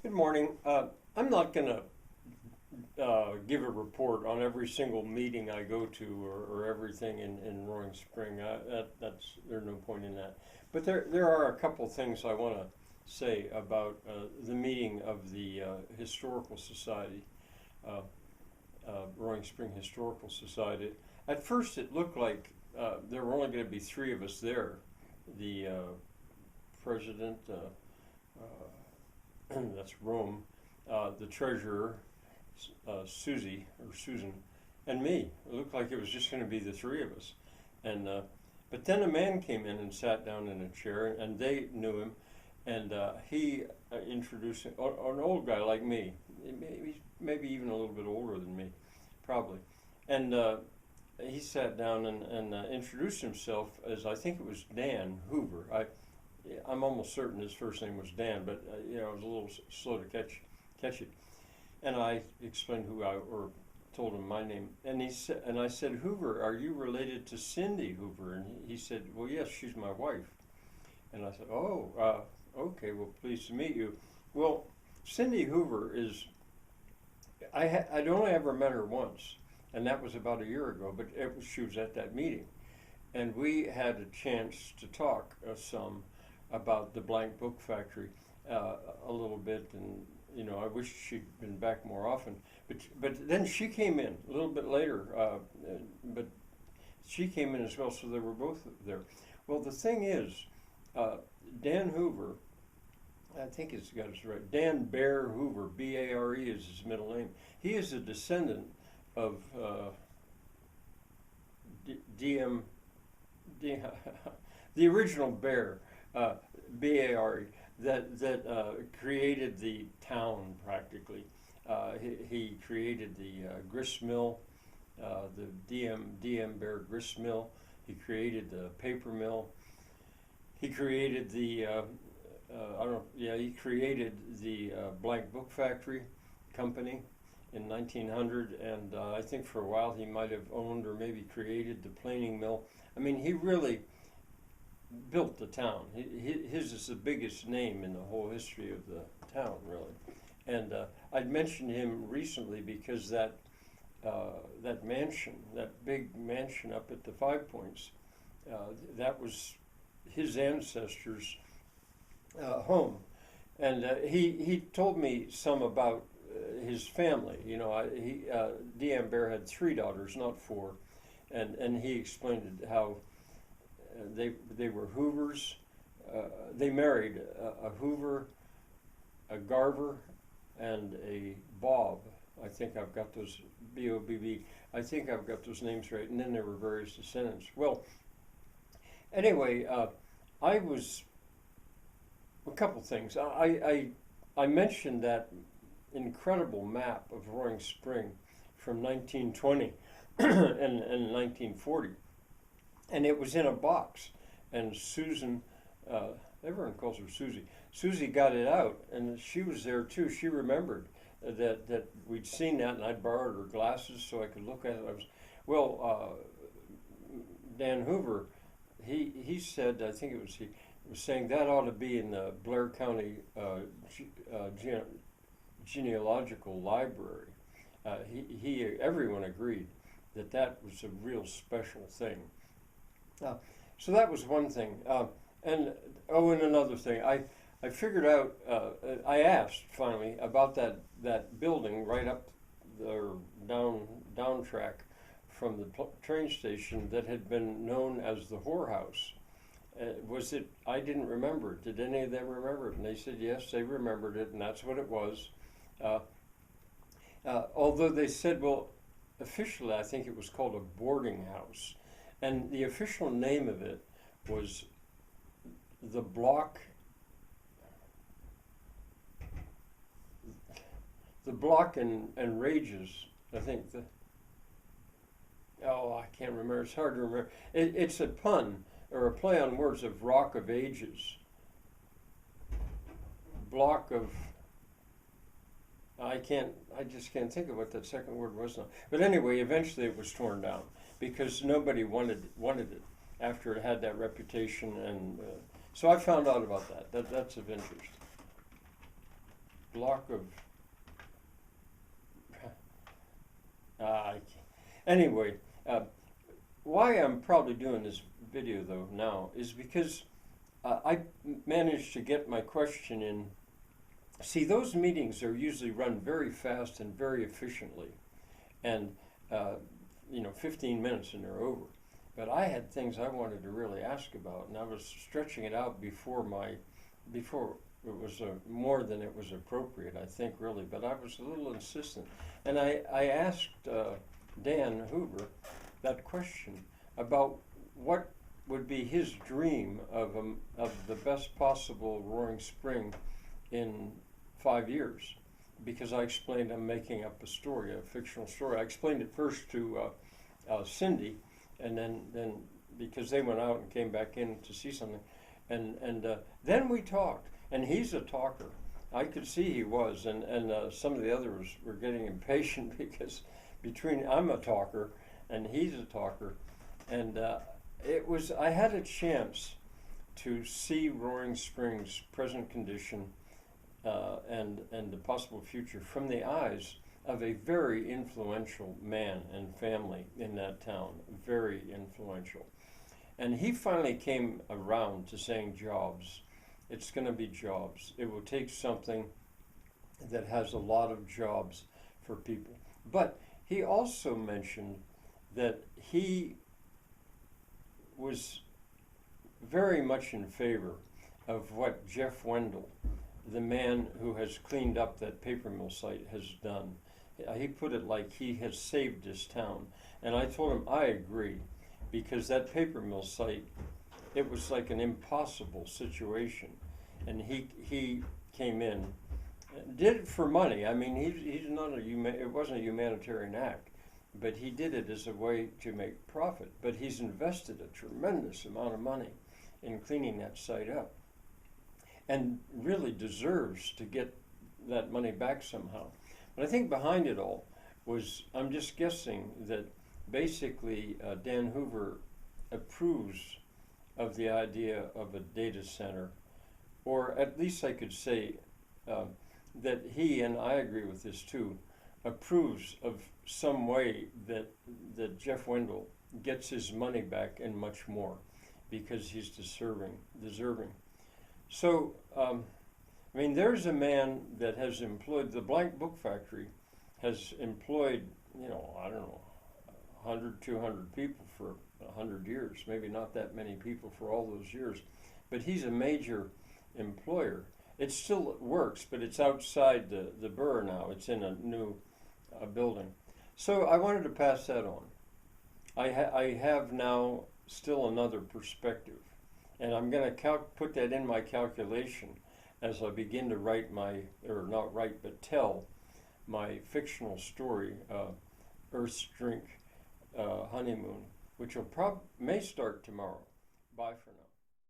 Good morning. I'm not going to give a report on every single meeting I go to or everything in Roaring Spring. There's no point in that. But there are a couple things I want to say about the meeting of the Historical Society, uh, Roaring Spring Historical Society. At first, it looked like there were only going to be three of us there. The president, that's Rome, the treasurer, Susan, and me. It looked like it was just going to be the three of us. And but then a man came in and sat down in a chair, and they knew him, and he introduced an old guy like me, maybe even a little bit older than me, probably. And he sat down and introduced himself as, I think it was Dan Hoover. I'm almost certain his first name was Dan, but I was a little slow to catch it. And I explained or told him my name, and I said, Hoover, are you related to Cindy Hoover? And he said, well, yes, she's my wife. And I said, oh, okay, well, pleased to meet you. Well, Cindy Hoover is, I'd only ever met her once, and that was about a year ago, but she was at that meeting. And we had a chance to talk some about the Blank Book Factory a little bit, and I wish she'd been back more often. But then she came in a little bit later, but she came in as well, so they were both there. Well, the thing is, Dan Hoover, I think he's got it right. Dan Bare Hoover, B-A-R-E is his middle name. He is a descendant of the original Bear, B-A-R-E, that created the town practically. He created the grist mill, the D.M. Bear grist mill. He created the paper mill. He created the he created the Blank Book Factory company in 1900, and I think for a while he might have owned or maybe created the planing mill. I mean, he really built the town. His is the biggest name in the whole history of the town, really. And I'd mentioned him recently because that mansion, that big mansion up at the Five Points, that was his ancestors' home. And he told me some about his family. D.M. Bear had three daughters, not four, and he explained how they were Hoovers. They married a Hoover, a Garver, and a Bob. I think I've got those, B-O-B-B. I think I've got those names right. And then there were various descendants. Well, anyway, I was a couple things. I mentioned that incredible map of Roaring Spring from 1920 and 1940. And it was in a box, and Susan, everyone calls her Susie. Susie got it out, and she was there too. She remembered that we'd seen that, and I'd borrowed her glasses so I could look at it. Dan Hoover, he said, I think it was he was saying that ought to be in the Blair County Genealogical Library. Everyone agreed that was a real special thing. So that was one thing. And another thing, I figured out, I asked finally about that building right up or down track from the train station that had been known as the whorehouse. Was it? I didn't remember it. Did any of them remember it? And they said yes, they remembered it, and that's what it was. Although they said, well, officially I think it was called a boarding house. And the official name of it was the Block and Rages, I think. I can't remember. It's hard to remember. It's a pun or a play on words of Rock of Ages. Block of. I just can't think of what that second word was now. But anyway, eventually it was torn down because nobody wanted it after it had that reputation, and so I found out about that. That's of interest. block of anyway, why I'm probably doing this video though now is because I managed to get my question in. See, those meetings are usually run very fast and very efficiently, and 15 minutes and they're over. But I had things I wanted to really ask about, and I was stretching it out before it was more than it was appropriate, I think, really. But I was a little insistent, and I asked Dan Hoover that question about what would be his dream of the best possible Roaring Spring in 5 years, because I explained I'm making up a story, a fictional story. I explained it first to Cindy, and then because they went out and came back in to see something, and then we talked. And he's a talker. I could see he was, and some of the others were getting impatient because I'm a talker and he's a talker, and I had a chance to see Roaring Spring's present condition and the possible future from the eyes of a very influential man and family in that town, very influential. And he finally came around to saying jobs. It's going to be jobs. It will take something that has a lot of jobs for people. But he also mentioned that he was very much in favor of what Jeff Wendell, the man who has cleaned up that paper mill site, has done. He put it like he has saved his town. And I told him I agree, because that paper mill site, it was like an impossible situation. And he came in, did it for money. I mean, he's not it wasn't a humanitarian act, but he did it as a way to make profit. But he's invested a tremendous amount of money in cleaning that site up, and really deserves to get that money back somehow. But I think behind it all was, I'm just guessing, that basically Dan Hoover approves of the idea of a data center, or at least I could say that he, and I agree with this too, approves of some way that Jeff Wendell gets his money back and much more, because he's deserving. So, I mean, there's a man that has employed, the Blank Book Factory has employed, I don't know, 100, 200 people for 100 years, maybe not that many people for all those years, but he's a major employer. It still works, but it's outside the borough now. It's in a new building. So I wanted to pass that on. I have now still another perspective, and I'm going to put that in my calculation as I begin to write tell my fictional story, Earth's Drink Honeymoon, which may start tomorrow. Bye for now.